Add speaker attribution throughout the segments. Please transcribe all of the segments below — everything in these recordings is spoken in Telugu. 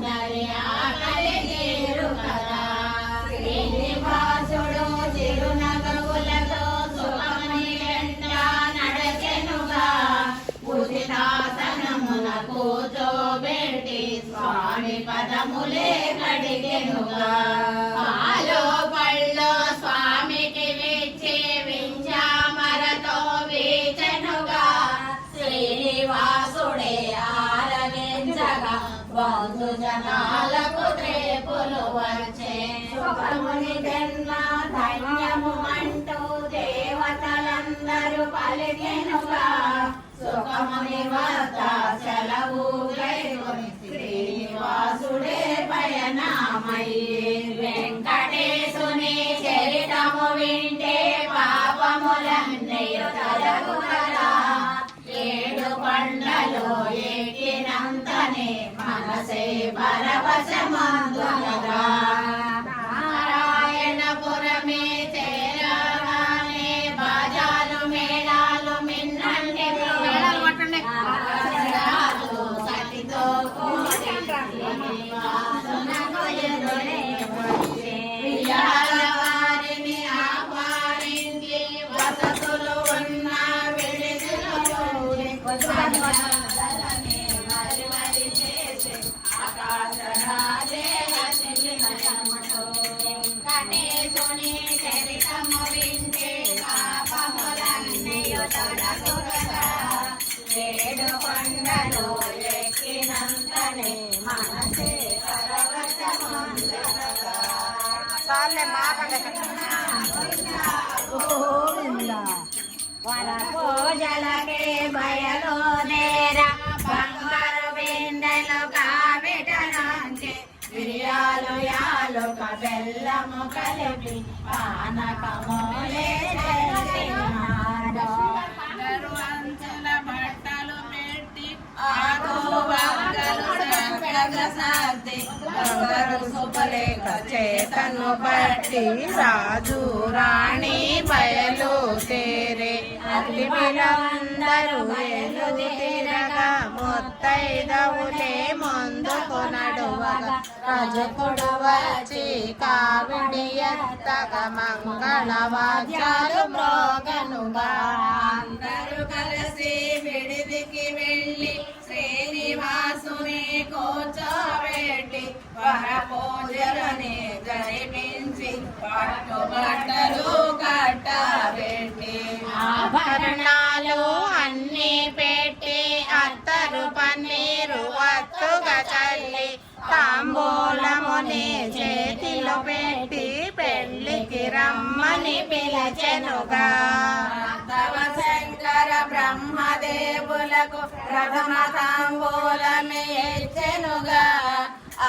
Speaker 1: అందరి ఆకలి తీరు కదా శ్రీనివాసుడు చిరునగవులతో సుఖముని వెంట నడచెనుగా ఉచితాసనమున కూర్చోబెట్టి స్వామి పదములే కడిగెనుగా పాలో పళ్ళో స్వామికి విచ్చి వింజామరతో వీచెనుగా శ్రీనివాసుడే ఆరగించగా బంధు జనాలకు త్రేపులు వచ్చే సుఖముని జన్మ ధన్యము అంటూ దేవతలందరూ పలికెనుగా సుఖముని వద్ద సెలవు గైకొని శ్రీనివాసుడే పయనమయ్యే వెంకటేశుని చరితము వింటే పాపములన్నీయు తొలగు కదా ఏడు కొండలు ఎక్కినంతనే మనసే పరవశమందునగా నారాయణపురమే చేరగానే బాజాలు మేళాలు మిన్నంటి సతితో కూడి వారిని ఆహ్వానించి వసతులు ఉన్న విడిదిలో మరి చేసి ఆకాశరాజే వెంకటేశుని చరితము వింటే పాపములన్నీయు తొలగు కదా ఏడు కొండలు ఎక్కినంతనే మనసే పరవశమందునగా వరపూజలకే బయలు నేర బంగారు బిందెలు కావిటనాంచి మిరియాలు యాలుక బెల్లము కలిపి పానకమోలే అంచెల బట్టలు పెట్టి ఆకు బంగలు సర్ది బంగారు సుపలేఖ చేతను బట్టి రాజు రాణి బయలు తేరే అల్లిమిలందరూ తిరగా ముత్తైదవులే ముందుకు నడువగా రజకుడు వచ్చి కావిడి ఎత్తగా మంగళ వాద్యాలు మ్రోగనుగా అందరూ కలిసి విడిదికి వెళ్ళి శ్రీనివాసుని కూర్చోబెట్టి వరపూజలని జరిపించి పట్టుబట్టలు కట్టబెట్టి ఆభరణాలు అన్ని పెట్టి అత్తరు పన్నీరు వత్తుగా చల్లి తాంబూలముని చేతిలో పెట్టి పెళ్లికి రమ్మని పిలచెనుగా శంకర బ్రహ్మదేవులకు ప్రథమ తాంబూలమే ఇచ్చెనుగా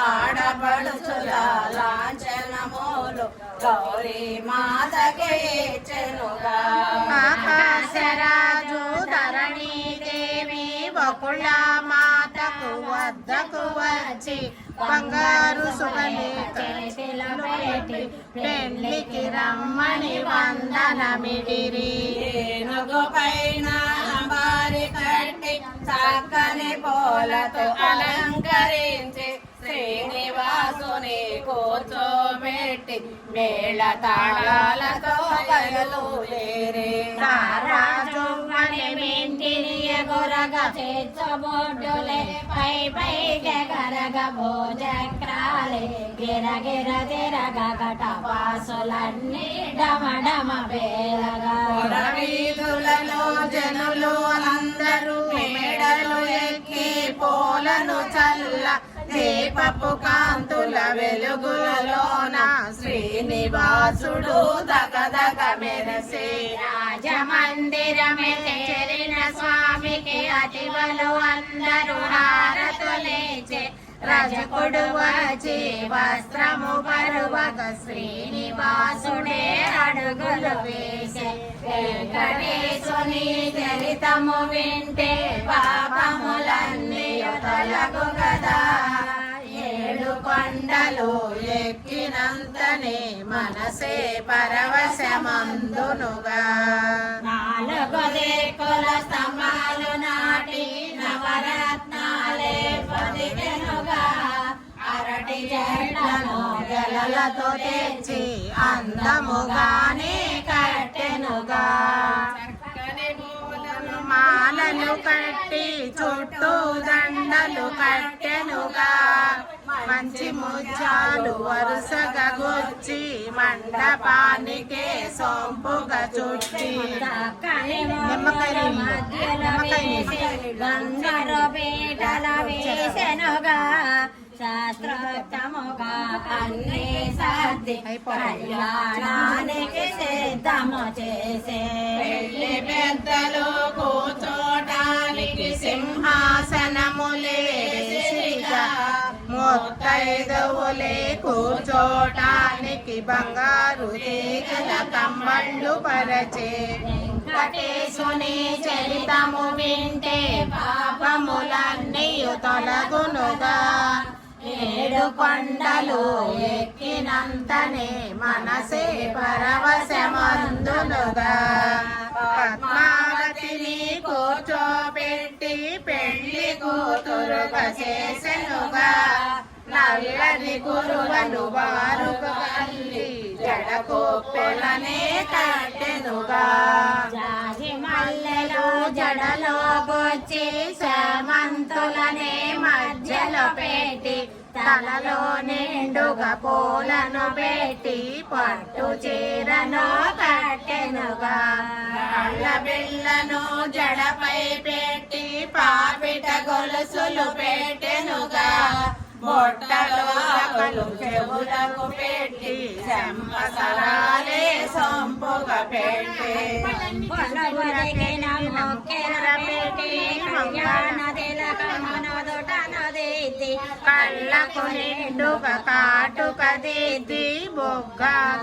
Speaker 1: ఆడపడుచుల లాంఛనములు గౌరీ మాతకే ఇచ్చెనుగా ఆకాశరాజు ధరణీ దేవి బకుళ మాతకు వద్దకు వచ్చి బంగారు సుగలికలు పెట్టి పెళ్లికి రమ్మని వందనమిడిరి ఏనుగు పైన అంబారి కట్టి చక్కని పూలతో అలంకరించి శ్రీనివాసుని కూర్చోబెట్టి మేళ తాళాలతో బయలుదేరి రాజు అని మింటిని ఎగురగ చేర్చబొడ్డులే పై పైకి గరగ భోజక్రాలే గిరగిర తిరగ ఘటవాసులన్నీ డమడమ బేరగా వీధులలో జనులు అందరూ మేడలు ఎక్కి పూలను చల్ల దీపపు కాంతుల వెలుగులలోన శ్రీనివాసుడు దగదగ మెరసే రాజమందిరమే చేరిన స్వామికి అతివలు అందరూ హారతులేచే రజకుడు వచ్చి వస్త్రము పరువక శ్రీనివాసుడే అడుగులు వేసే వెంకటేశుని చరితము వింటే పాపములన్నీ తొలగు కదా ఏడు కొండలు ఎక్కినంతనే మనసే పరవశమందునుగా నాలుగు దిక్కుల స్తంభాలు నాటి నవరత్నాలే పదిగెనుగా చెట్లను గెలలతో తెచ్చి అందముగానే కట్టెనుగా మాలలు కట్టి చుట్టూ దండలు కట్టెనుగా మంచి ముత్యాలు వరుసగా గుచ్చి మండపానికే సొంపుగా చుట్టి
Speaker 2: బంగారు పీటల వేసెనుగా శాస్త్రోత్తముగా అన్ని సర్ది కళ్యాణానికి సిద్ధము చేసే
Speaker 1: పెళ్లి పెద్దలు కూర్చోటానికి సింహాసనములేసిగా ముత్తైదువులే కూర్చోటానికి బంగారు తీగల కమ్మళ్ళు పరచే వెంకటేశుని చరితము వింటే పాపములన్నీయు తొలగునుగా ఏడు కొండలు ఎక్కినంతనే మనసే పరవశమందునుగా పద్మావతిని కూర్చోబెట్టి పెళ్లి కూతురుగా చేసెనుగా నల్లని కురువలు వారుగా అల్లి జడకొప్పెలనే కట్టెనుగా
Speaker 2: జాజి మల్లెలు జడలో గొచ్చి సమంతులనే మధ్యలో పెట్టి తలలో నిండుగా పూలను పెట్టి పట్టు చీరను కట్టెనుగా
Speaker 1: కళ్ళ బిళ్ళను జడపై పెట్టి పాపిట గొలుసులు పెట్టెనుగా బొట్టలు సకలు చెవులకు పెట్టి చెంపసరాలే సొంపుగా పెట్టి
Speaker 2: పొలగొదిగిన మొక్కెర పెట్టి కళ్యాణ తిలకమును దుటను దిద్ది
Speaker 1: కళ్ళకు నిండుగా కాటుక దిద్ది బొగ్గ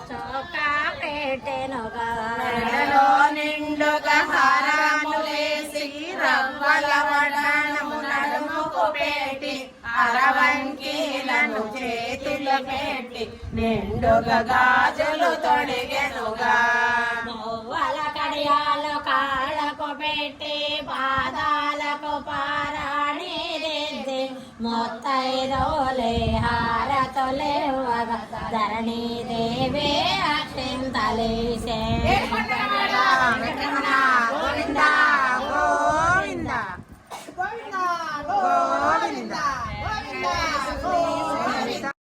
Speaker 2: చొక్కా పెట్టెనుగా
Speaker 1: మెడలో నిండుగా హారాములేసి రవ్వల వడనము నడుముకు పెట్టి అరవంకీలను చేతులు పెట్టి నిండుగా గాజులు తొడిగెనుగా
Speaker 2: మువ్వల కడియాలు కాళ్ళకు పెట్టి పాదాలకు పారాణి దిద్ది మొత్తైదోలే హారతొలేవగా ధరణి దేవే అక్షింతలేసే
Speaker 1: గోవింద గోవింద గోవింద గోవింద గోవింద